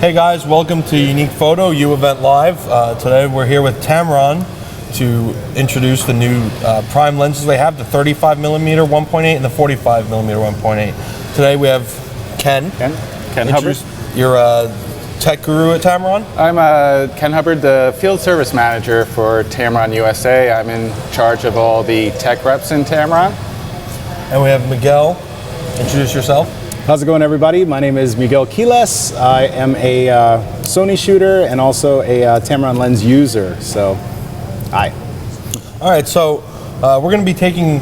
Hey guys, welcome to Unique Photo, U Event Live. Today we're here with Tamron to introduce the new prime lenses they have, the 35mm 1.8 and the 45mm 1.8. Today we have Ken Hubbard. You're a tech guru at Tamron? I'm Ken Hubbard, the field service manager for Tamron USA. I'm in charge of all the tech reps in Tamron. And we have Miguel. Introduce yourself. How's it going, everybody? My name is Miguel Quiles. I am a Sony shooter and also a Tamron lens user, so hi. All right, so we're going to be taking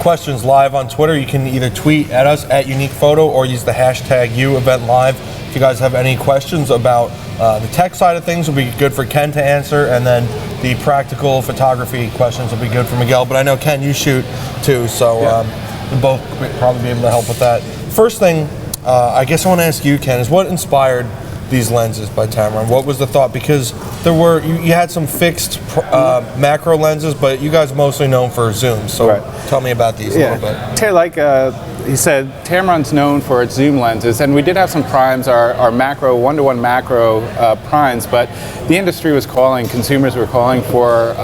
questions live on Twitter. You can either tweet at us at Unique Photo or use the hashtag #UEventLive. If you guys have any questions about the tech side of things, will be good for Ken to answer, and then the practical photography questions will be good for Miguel. But I know, Ken, you shoot too, so we'll both probably be able to help with that. First thing, I guess I want to ask you, Ken, is what inspired these lenses by Tamron? What was the thought? Because there were, you had some fixed macro lenses, but you guys are mostly known for zoom. So tell me about these a little bit. Like he said, Tamron's known for its zoom lenses, and we did have some primes, our macro, one-to-one macro primes, but the industry was calling, consumers were calling for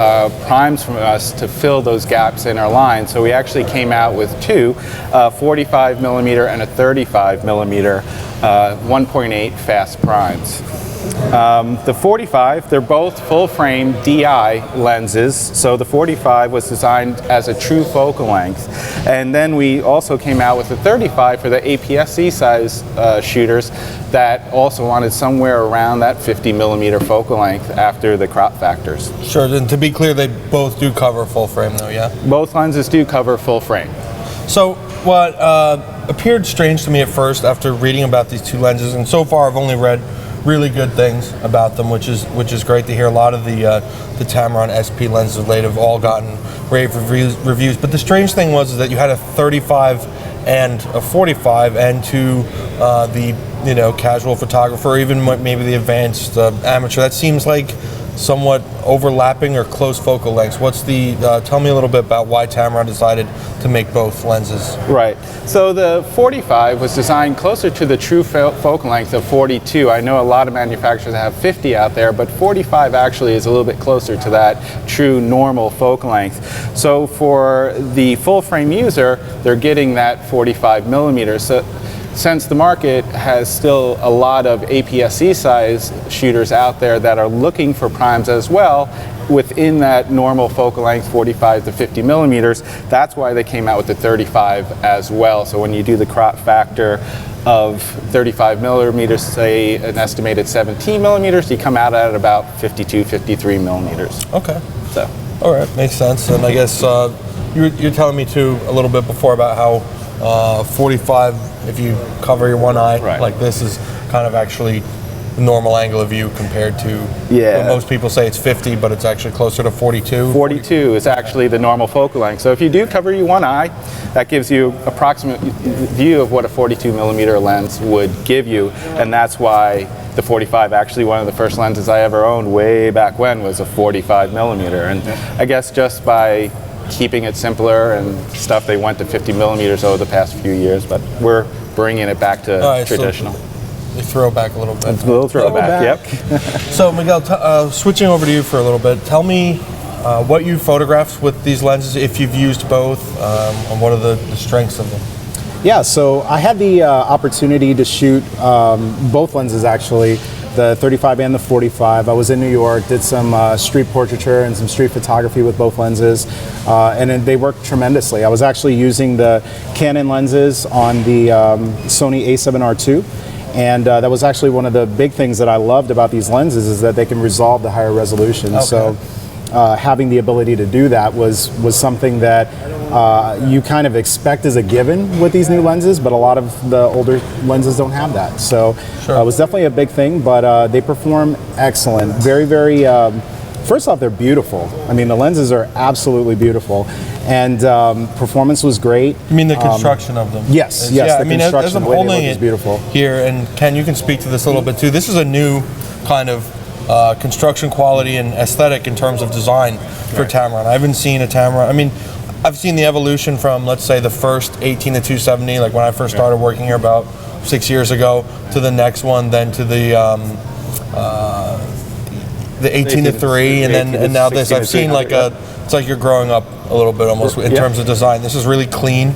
primes from us to fill those gaps in our line. So we actually came out with two, 45mm and a 35mm 1.8 fast primes. The 45, they're both full-frame DI lenses, so the 45 was designed as a true focal length. And then we also came out with the 35 for the APS-C size shooters that also wanted somewhere around that 50mm focal length after the crop factors. Sure, and to be clear, they both do cover full frame though, yeah? Both lenses do cover full frame. So what appeared strange to me at first after reading about these two lenses, and so far I've only read really good things about them, which is great to hear. A lot of the Tamron SP lenses of late have all gotten rave reviews. But the strange thing was that you had a 35 and a 45, and to the casual photographer, or even maybe the advanced amateur, that seems like somewhat overlapping or close focal lengths. What's the? Tell me a little bit about why Tamron decided to make both lenses. Right. So the 45 was designed closer to the true focal length of 42. I know a lot of manufacturers have 50 out there, but 45 actually is a little bit closer to that true normal focal length. So for the full frame user, they're getting that 45mm. So since the market has still a lot of APS-C size shooters out there that are looking for primes as well, within that normal focal length, 45 to 50mm, that's why they came out with the 35 as well. So when you do the crop factor of 35mm, say an estimated 17mm, you come out at about 52, 53mm. Okay. So. All right, makes sense. And I guess you're telling me too a little bit before about how 45, if you cover your one eye, like this is kind of actually the normal angle of view compared to what most people say it's 50, but it's actually closer to 42. 42 is actually the normal focal length. So if you do cover your one eye, that gives you approximate view of what a 42mm lens would give you, and that's why the 45, actually one of the first lenses I ever owned way back when was a 45mm, and I guess just by keeping it simpler and stuff, they went to 50mm over the past few years, but we're bringing it back to traditional. So they throw back a little bit. It's a little throwback, yep. So Miguel, switching over to you for a little bit, tell me what you photographed with these lenses, if you've used both, and what are the strengths of them? Yeah, so I had the opportunity to shoot both lenses actually, the 35 and the 45. I was in New York, did some street portraiture and some street photography with both lenses, and they worked tremendously. I was actually using the Canon lenses on the Sony A7R II, and that was actually one of the big things that I loved about these lenses, is that they can resolve the higher resolution. Okay. So having the ability to do that was something that you kind of expect as a given with these new lenses, but a lot of the older lenses don't have that. So it was definitely a big thing, but they perform excellent. Very, very, first off, they're beautiful. I mean, the lenses are absolutely beautiful. And performance was great. You mean the construction of them? Yes, yes. The construction, as I'm the way they holding look is beautiful. Here, and Ken, you can speak to this a little bit too. This is a new kind of construction quality and aesthetic in terms of design for Tamron. I haven't seen a Tamron. I mean, I've seen the evolution from, let's say, the first 18 to 270, like when I first started working here about 6 years ago, to the next one, then to the 18 to 3, and now this. I've seen like it's like you're growing up a little bit almost in terms of design. This is really clean,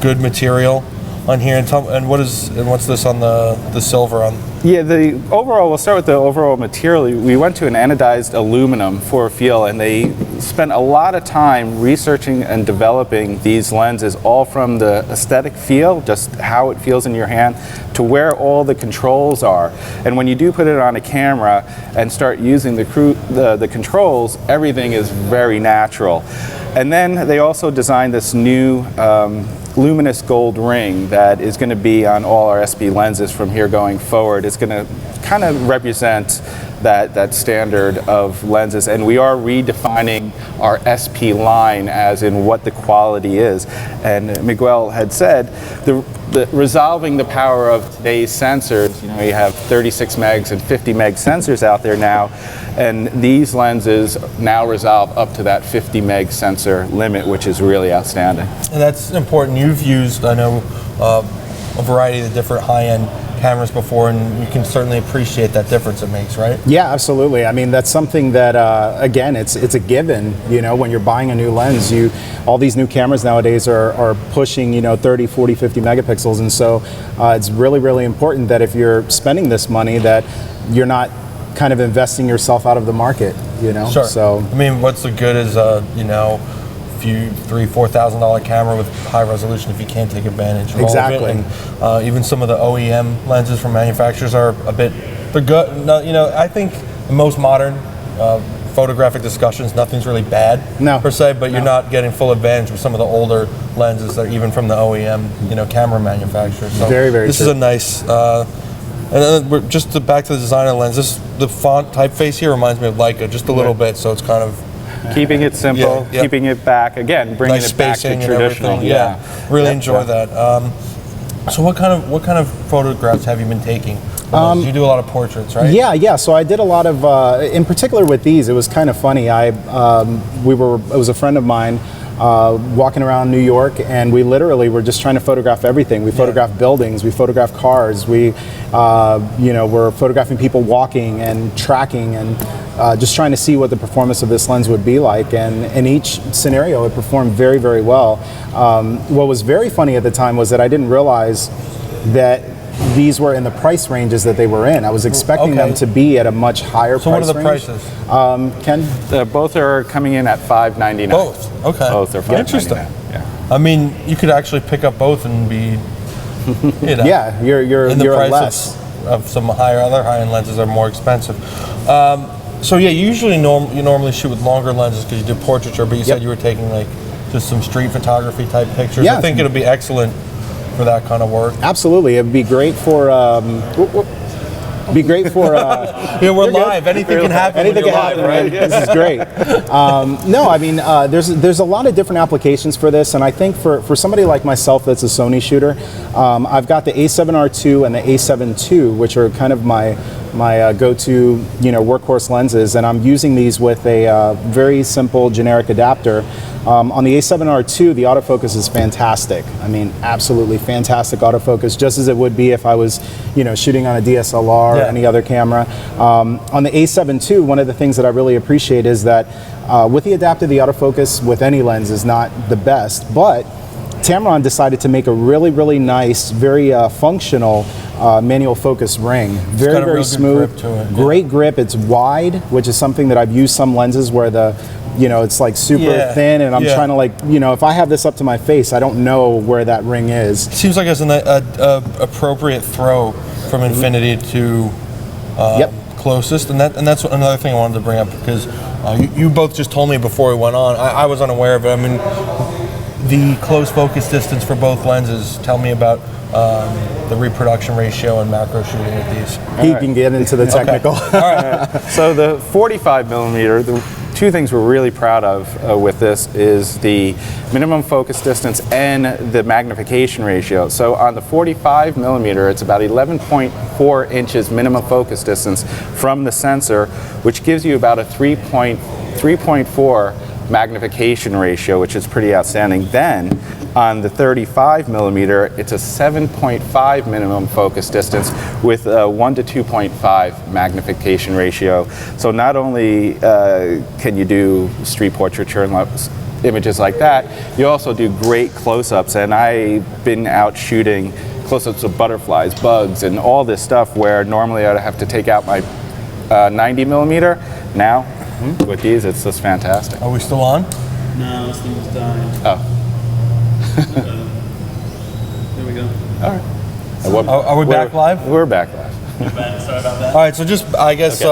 good material on here. And what's this on the silver on? Yeah, the overall, we'll start with the overall material. We went to an anodized aluminum for a feel, and they spent a lot of time researching and developing these lenses, all from the aesthetic feel, just how it feels in your hand, to where all the controls are. And when you do put it on a camera and start using the controls, everything is very natural. And then they also designed this new luminous gold ring that is going to be on all our SP lenses from here going forward. It's going to kind of represent that standard of lenses, and we are redefining our SP line as in what the quality is. And Miguel had said the resolving the power of today's sensors, you know, you have 36 megs and 50 meg sensors out there now, and these lenses now resolve up to that 50 meg sensor limit, which is really outstanding. And that's important. You've used, I know, a variety of the different high-end cameras before, and you can certainly appreciate that difference it makes, right? Yeah, absolutely. I mean, that's something that, again, it's a given. You know, when you're buying a new lens, all these new cameras nowadays are pushing, 30, 40, 50 megapixels, and so it's really, really important that if you're spending this money, that you're not kind of investing yourself out of the market, Sure. So, I mean, what's the good is, $3,000-$4,000 camera with high resolution if you can't take advantage of exactly. all of it. And even some of the OEM lenses from manufacturers are they're good. No, I think in most modern photographic discussions, nothing's really bad per se, but you're not getting full advantage with some of the older lenses that are even from the OEM, camera manufacturers. So very, very this true. is a nice. And then we're back to the design of the lens. The font typeface here reminds me of Leica just a little bit, so it's kind of. Keeping it simple, keeping it back, again, bringing nice it back to traditional. Really enjoy that. So what kind of photographs have you been taking? You do a lot of portraits, right? Yeah. So I did a lot of, in particular with these, it was kind of funny. It was a friend of mine walking around New York, and we literally were just trying to photograph everything. We photographed buildings, we photographed cars, we were photographing people walking and tracking, and just trying to see what the performance of this lens would be like. And in each scenario, it performed very, very well. What was very funny at the time was that I didn't realize that these were in the price ranges that they were in. I was expecting them to be at a much higher price range. So what are the prices? Ken? Both are coming in at $599. Both? Okay. Both are $599. Interesting. Yeah. I mean, you could actually pick up both and be, yeah, you're in the price less. Of some other high-end lenses are more expensive. So yeah, you usually normally shoot with longer lenses because you do portraiture, but you said you were taking like just some street photography type pictures. Yeah. I think it'll be excellent for that kind of work. Absolutely, it'd be great for. We're live. Anything can happen. Anything can happen, right? This is great. No, I mean, there's a lot of different applications for this, and I think for somebody like myself that's a Sony shooter, I've got the A7R II and the A7 II, which are kind of my go-to workhorse lenses, and I'm using these with a very simple generic adapter. On the A7R II, the autofocus is fantastic. I mean, absolutely fantastic autofocus, just as it would be if I was, shooting on a DSLR or any other camera. On the A7 II, one of the things that I really appreciate is that with the adaptive, the autofocus with any lens is not the best, but Tamron decided to make a really, really nice, very functional manual focus ring. Very, very smooth, great grip. It's wide, which is something that I've used some lenses where it's like super thin, and I'm trying to if I have this up to my face, I don't know where that ring is. It seems like it's an appropriate throw from infinity to closest, and that's another thing I wanted to bring up, because you both just told me before we went on. I was unaware of it. I mean, the close focus distance for both lenses. Tell me about the reproduction ratio and macro shooting with these. He can get into the technical. Okay. All right. So the 45 millimeter, the two things we're really proud of with this is the minimum focus distance and the magnification ratio. So on the 45 millimeter, it's about 11.4 inches minimum focus distance from the sensor, which gives you about a 3.4 magnification ratio, which is pretty outstanding. Then on the 35 millimeter, it's a 7.5 minimum focus distance with a 1 to 2.5 magnification ratio. So not only can you do street portraiture and images like that, you also do great close-ups. And I've been out shooting close-ups of butterflies, bugs, and all this stuff where normally I'd have to take out my 90 millimeter. Now, with these, it's just fantastic. Are we still on? No, this thing's dying. Oh. There we go. All right. Are we back live? We're back live. Sorry about that. All right, so just, I guess,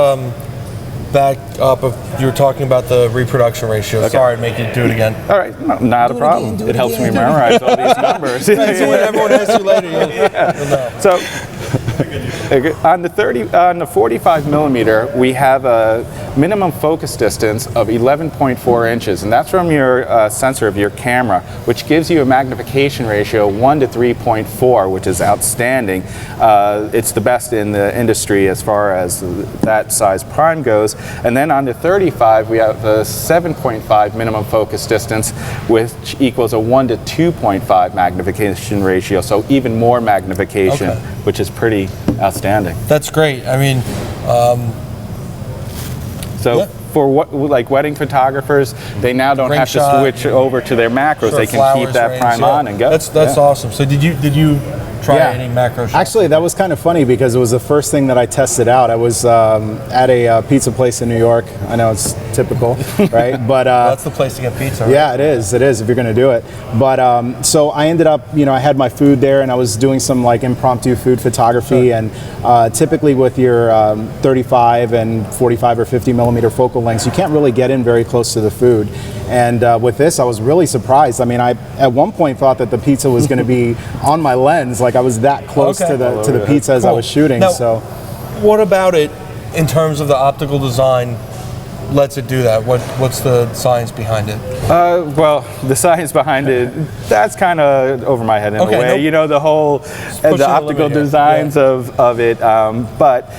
back up, if you were talking about the reproduction ratio. Sorry to make you do it again. All right, not a problem. It helps me memorize all these numbers. Right, so when everyone asks you later, you'll know. So on the 45 millimeter, we have a minimum focus distance of 11.4 inches, and that's from your sensor of your camera, which gives you a magnification ratio 1 to 3.4, which is outstanding. It's the best in the industry as far as that size prime goes. And then on the 35, we have a 7.5 minimum focus distance, which equals a 1 to 2.5 magnification ratio, so even more magnification, which is pretty outstanding. That's great. I mean, for like wedding photographers, they now don't have to switch over to their macros. They can keep that prime on and go. That's awesome. So did you try any macro shots? Actually, that was kind of funny because it was the first thing that I tested out. I was at a pizza place in New York. I know it's typical, right? But that's the place to get pizza, right? Yeah, it is if you're going to do it. But so I ended up, I had my food there and I was doing some like impromptu food photography. Sure. And typically with your 35 and 45 or 50 millimeter focal lengths, you can't really get in very close to the food. And with this, I was really surprised. I mean, I at one point thought that the pizza was going to be on my lens, like I was that close to the pizza as I was shooting. Now, so, what about it in terms of the optical design lets it do that? What's the science behind it? Well, the science behind it, that's kind of over my head in a way. The whole the optical designs of it. But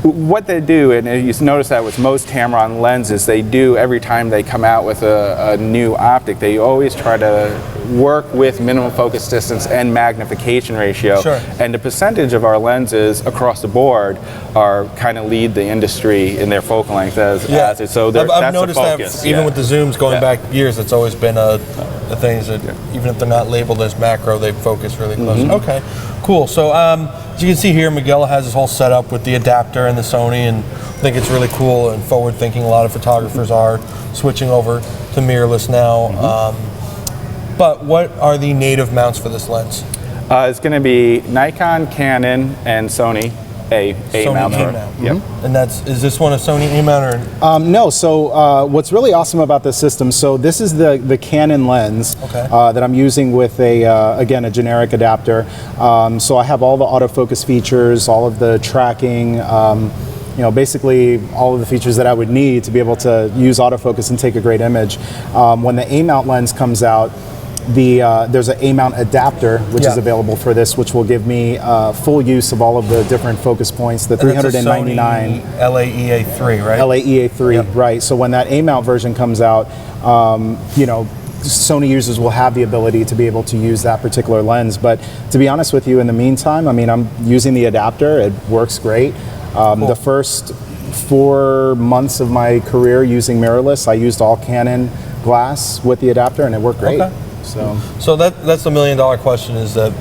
what they do, and you notice that with most Tamron lenses, they do every time they come out with a new optic, they always try to work with minimum focus distance and magnification ratio. Sure. And the percentage of our lenses across the board are kind of lead the industry in their focal length as it. So I've noticed that even with the zooms going back years, it's always been a thing that even if they're not labeled as macro, they focus really close. Okay, cool. So as you can see here, Miguel has his whole setup with the adapter and the Sony, and I think it's really cool and forward-thinking. A lot of photographers are switching over to mirrorless now. But what are the native mounts for this lens? It's going to be Nikon, Canon, and Sony A mount. Yep. And is this one a Sony A mount or? No. So what's really awesome about this system? So this is the Canon lens that I'm using with again a generic adapter. So I have all the autofocus features, all of the tracking. Basically all of the features that I would need to be able to use autofocus and take a great image. When the A mount lens comes out, there's an A mount adapter which is available for this, which will give me full use of all of the different focus points. The 399 LAEA3, right? LAEA3, right? So when that A mount version comes out, Sony users will have the ability to be able to use that particular lens. But to be honest with you, in the meantime, I mean, I'm using the adapter. It works great. The first 4 months of my career using mirrorless, I used all Canon glass with the adapter, and it worked great. So that's the $1 million question: is that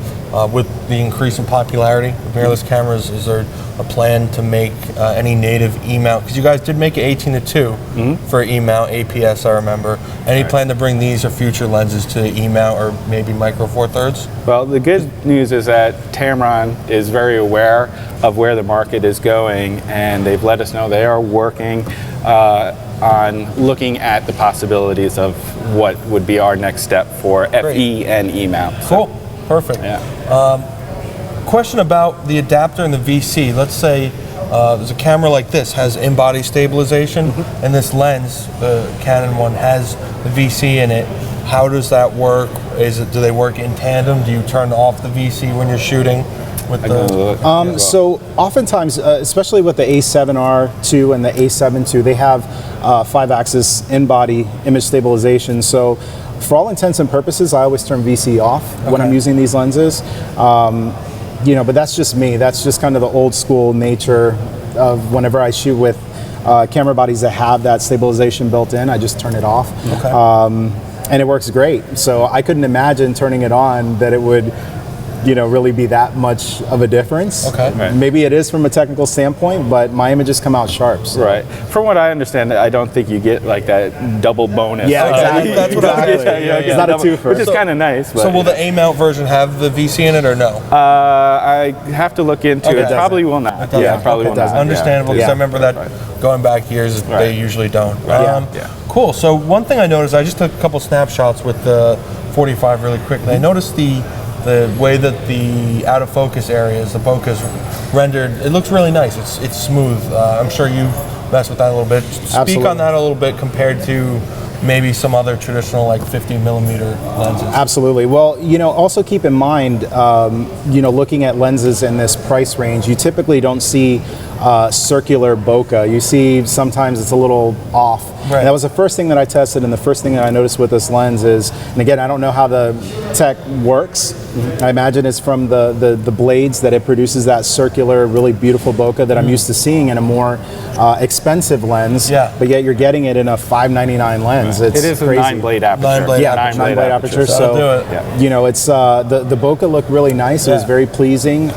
with the increase in popularity of mirrorless cameras, is there a plan to make any native E mount? Because you guys did make it 18-2 for E mount APS, I remember. Any plan to bring these or future lenses to E mount or maybe micro four thirds? Well, the good news is that Tamron is very aware of where the market is going, and they've let us know they are working on looking at the possibilities of what would be our next step for FE and E mount. Cool, perfect. Question about the adapter and the VC. Let's say there's a camera like this, has in-body stabilization, and this lens, the Canon one, has the VC in it. How does that work? Do they work in tandem? Do you turn off the VC when you're shooting? with I can look. So oftentimes, especially with the A7R2 and the A7 II, they have 5-axis in-body image stabilization. So for all intents and purposes, I always turn VC off when I'm using these lenses. But that's just me. That's just kind of the old school nature of whenever I shoot with camera bodies that have that stabilization built in, I just turn it off. And it works great. So I couldn't imagine turning it on that it would really be that much of a difference. Right. Maybe it is from a technical standpoint, but my images come out sharp. So. Right. From what I understand, I don't think you get like that double bonus. Yeah, exactly. That's what I It's not a twofer. Which is kind of nice. But, So will the A-mount version have the VC in it or no? I have to look into Okay. it. Probably will not. doesn't. Yeah, probably Okay, will it doesn't. not. Understandable, because Yeah. I remember that going back years, they usually don't. Yeah. Cool. So one thing I noticed, I just took a couple snapshots with the 45 really quickly. I noticed the way that the out of focus areas, the bokeh is rendered. It looks really nice. It's smooth. I'm sure you messed with that a little bit. Speak Absolutely. on that a little bit compared to maybe some other traditional like 50mm lenses. Absolutely. Well, also keep in mind, looking at lenses in this price range, you typically don't see circular bokeh. You see sometimes it's a little off. Right. And that was the first thing that I tested, and the first thing that I noticed with this lens is, and again, I don't know how the tech works. I imagine it's from the blades that it produces that circular, really beautiful bokeh that I'm used to seeing in a more expensive lens. Yeah. But yet you're getting it in a $5.99 lens. It's It is a crazy. 9-blade aperture. 9-blade Yeah, aperture. 9-blade aperture. So So, do it. it's the bokeh looked really nice. It was Yeah. very pleasing.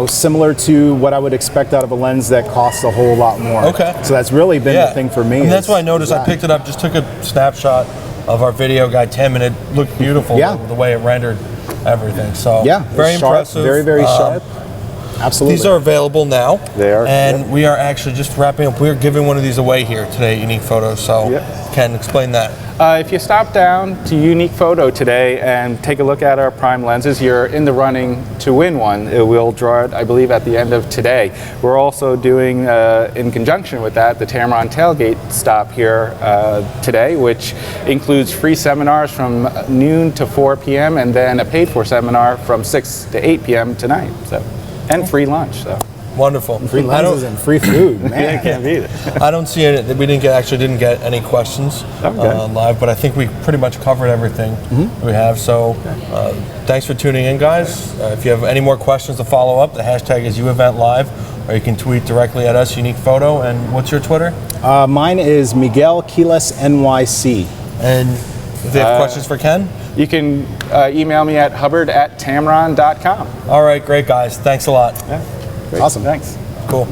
Similar to what I would expect out of a lens that costs a whole lot more. Okay. So that's really been the thing for me. And that's is- why I noticed. is I that. picked it up, just took a snapshot of our video guy Tim, and it looked beautiful. Yeah. The way it rendered everything. So Yeah, very sharp, impressive. very, very sharp. Absolutely. These are available now. They are, And we are actually just wrapping up. We're giving one of these away here today at Unique Photo. So Yep. Ken, explain that. If you stop down to Unique Photo today and take a look at our prime lenses, you're in the running to win one. We'll draw it, I believe, at the end of today. We're also doing, in conjunction with that, the Tamron Tailgate stop here today, which includes free seminars from noon to 4 p.m. and then a paid-for seminar from 6 to 8 p.m. tonight. So, and free lunch. So. Wonderful. free lenses and free food, man. Can't beat it. I don't see it. We didn't get any questions live, but I think we pretty much covered everything we have. So thanks for tuning in, guys. If you have any more questions to follow up, the hashtag is UEventLive, or you can tweet directly at us, Unique Photo. And what's your Twitter? Mine is Miguel Quiles NYC. And if they have questions for Ken? You can email me at hubbard@tamron.com. All right, great, guys. Thanks a lot. Yeah. Great. Awesome. Thanks. Cool.